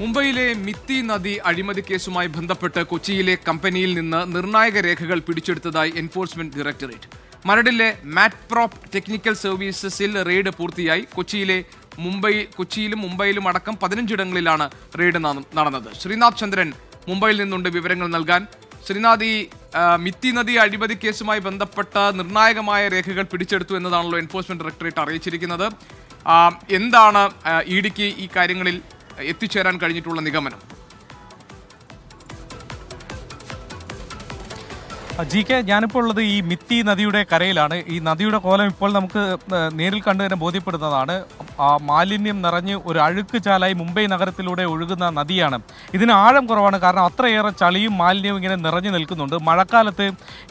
മുംബൈയിലെ മിത്തി നദി അഴിമതി കേസുമായി ബന്ധപ്പെട്ട് കൊച്ചിയിലെ കമ്പനിയിൽ നിന്ന് നിർണായക രേഖകൾ പിടിച്ചെടുത്തതായി എൻഫോഴ്സ്മെന്റ് ഡയറക്ടറേറ്റ്. മരടിലെ മാറ്റ്പ്രോപ്പ് ടെക്നിക്കൽ സർവീസസിൽ റെയ്ഡ് പൂർത്തിയായി. കൊച്ചിയിലും മുംബൈയിലും അടക്കം 15 ഇടങ്ങളിലാണ് റെയ്ഡ് നടന്നത്. ശ്രീനാഥ് ചന്ദ്രൻ മുംബൈയിൽ നിന്നുണ്ട് വിവരങ്ങൾ നൽകാൻ. ശ്രീനാഥ്, ഈ മിത്തി നദി അഴിമതി കേസുമായി ബന്ധപ്പെട്ട നിർണായകമായ രേഖകൾ പിടിച്ചെടുത്തു എന്നതാണല്ലോ എൻഫോഴ്സ്മെന്റ് ഡയറക്ടറേറ്റ് അറിയിച്ചിരിക്കുന്നത്. എന്താണ് ഇഡിക്ക് ഈ കാര്യങ്ങളിൽ എത്തിച്ചേരാൻ കഴിഞ്ഞിട്ടുള്ള നിഗമനം? ജി.കെ, ഞാനിപ്പോൾ ഉള്ളത് ഈ മിത്തി നദിയുടെ കരയിലാണ്. ഈ നദിയുടെ കോലം ഇപ്പോൾ നമുക്ക് നേരിൽ കണ്ടു തന്നെ ബോധ്യപ്പെടുന്നതാണ്. മാലിന്യം നിറഞ്ഞ് ഒരു അഴുക്ക് ചാലായി മുംബൈ നഗരത്തിലൂടെ ഒഴുകുന്ന നദിയാണ്. ഇതിന് ആഴം കുറവാണ്, കാരണം അത്രയേറെ ചളിയും മാലിന്യവും ഇങ്ങനെ നിറഞ്ഞു നിൽക്കുന്നുണ്ട്. മഴക്കാലത്ത്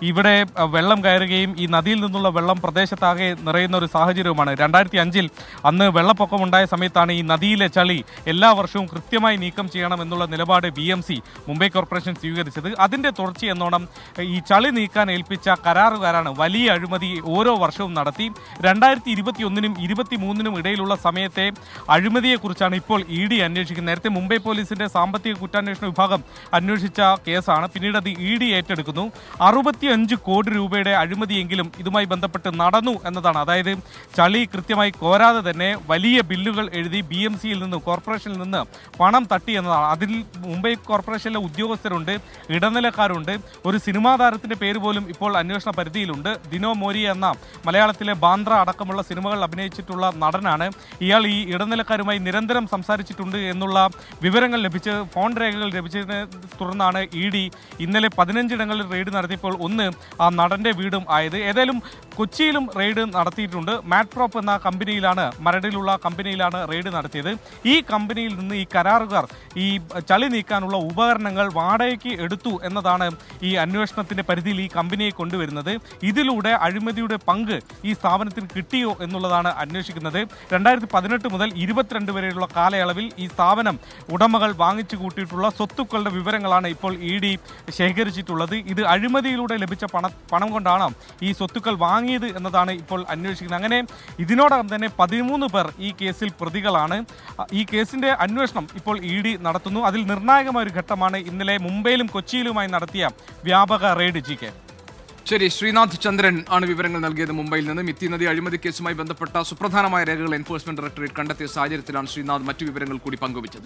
ഇവിടെ വെള്ളം കയറുകയും ഈ നദിയിൽ നിന്നുള്ള വെള്ളം പ്രദേശത്താകെ നിറയുന്ന ഒരു സാഹചര്യവുമാണ്. 2005 അന്ന് വെള്ളപ്പൊക്കമുണ്ടായ സമയത്താണ് ഈ നദിയിലെ ചളി എല്ലാ വർഷവും കൃത്യമായി നീക്കം ചെയ്യണം എന്നുള്ള നിലപാട് BMC മുംബൈ കോർപ്പറേഷൻ സ്വീകരിച്ചത്. അതിൻ്റെ തുടർച്ചയെന്നോണം ഈ ചളി നീക്കാൻ ഏൽപ്പിച്ച കരാറുകാരാണ് വലിയ അഴിമതി ഓരോ വർഷവും നടത്തി. 2021-നും 2023-നും ഇടയിലുള്ള സമയത്തെ അഴിമതിയെക്കുറിച്ചാണ് ഇപ്പോൾ ED അന്വേഷിക്കുന്നത്. നേരത്തെ മുംബൈ പോലീസിന്റെ സാമ്പത്തിക കുറ്റാന്വേഷണ വിഭാഗം അന്വേഷിച്ച കേസാണ്. പിന്നീട് അത് ED ഏറ്റെടുക്കുന്നു. 65 കോടി രൂപയുടെ അഴിമതിയെങ്കിലും ഇതുമായി ബന്ധപ്പെട്ട് നടന്നു എന്നതാണ്. അതായത് ചളി കൃത്യമായി കോരാതെ തന്നെ വലിയ ബില്ലുകൾ എഴുതി BMCയിൽ നിന്ന്, കോർപ്പറേഷനിൽ നിന്ന് പണം തട്ടി എന്നതാണ്. അതിൽ മുംബൈ കോർപ്പറേഷനിലെ ഉദ്യോഗസ്ഥരുണ്ട്, ഇടനിലക്കാരുണ്ട്. ഒരു സിനിമാ താരത്തിന്റെ പേര് പോലും ഇപ്പോൾ അന്വേഷണ പരിധിയിലുണ്ട്. ദിനോ മോരിയ എന്ന മലയാളത്തിലെ ബാന്ദ്ര അടക്കമുള്ള സിനിമകൾ അഭിനയിച്ചിട്ടുള്ള നടനാണ്. ഇയാൾ ഈ ഇടനിലക്കാരുമായി നിരന്തരം സംസാരിച്ചിട്ടുണ്ട് എന്നുള്ള വിവരങ്ങൾ ലഭിച്ച്, ഫോൺ രേഖകൾ ലഭിച്ചതിനെ തുടർന്നാണ് ED ഇന്നലെ 15 ഇടങ്ങളിൽ റെയ്ഡ് നടത്തിയപ്പോൾ ഒന്ന് ആ നടന്റെ വീടും ആയത്. ഏതായാലും കൊച്ചിയിലും റെയ്ഡ് നടത്തിയിട്ടുണ്ട്. മാറ്റ്പ്രോപ്പ് എന്ന കമ്പനിയിലാണ്, മരടിലുള്ള കമ്പനിയിലാണ് റെയ്ഡ് നടത്തിയത്. ഈ കമ്പനിയിൽ നിന്ന് ഈ കരാറുകാർ ഈ ചളി നീക്കാനുള്ള ഉപകരണങ്ങൾ വാടകയ്ക്ക് എടുത്തു എന്നതാണ് ഈ അന്വേഷണത്തിന്റെ പരിധിയിൽ ഈ കമ്പനിയെ കൊണ്ടുവരുന്നത്. ഇതിലൂടെ അഴിമതിയുടെ പങ്ക് ഈ സ്ഥാപനത്തിന് കിട്ടിയോ എന്നുള്ളതാണ് അന്വേഷിക്കുന്നത്. 2018 മുതൽ 22 വരെയുള്ള കാലയളവിൽ ഈ സ്ഥാപനം ഉടമകൾ വാങ്ങിച്ചു കൂട്ടിയിട്ടുള്ള സ്വത്തുക്കളുടെ വിവരങ്ങളാണ് ഇപ്പോൾ ED ശേഖരിച്ചിട്ടുള്ളത്. ഇത് അഴിമതിയിലൂടെ ലഭിച്ച പണം കൊണ്ടാണ് ഈ സ്വത്തുക്കൾ വാങ്ങിയത് എന്നതാണ് ഇപ്പോൾ അന്വേഷിക്കുന്നത്. അങ്ങനെ ഇതിനോടകം തന്നെ 13 പേർ ഈ കേസിൽ പ്രതികളാണ്. ഈ കേസിന്റെ അന്വേഷണം ഇപ്പോൾ ED നടത്തുന്നു. അതിൽ നിർണായകമായ ഒരു ഘട്ടമാണ് ഇന്നലെ മുംബൈയിലും കൊച്ചിയിലുമായി നടത്തിയ വ്യാപക റെയ്ഡ്. ജി.കെ, ശരി, ശ്രീനാഥ് ചന്ദ്രൻ ആണ് വിവരങ്ങൾ നൽകിയത് മുംബൈയിൽ നിന്ന്. മിത്തി നദി അഴിമതി കേസുമായി ബന്ധപ്പെട്ട സുപ്രധാനമായ രേഖകൾ എൻഫോഴ്സ്മെന്റ് ഡയറക്ടറേറ്റ് കണ്ടെത്തിയ സാഹചര്യത്തിലാണ് ശ്രീനാഥ് മറ്റു വിവരങ്ങൾ കൂടി പങ്കുവച്ചത്.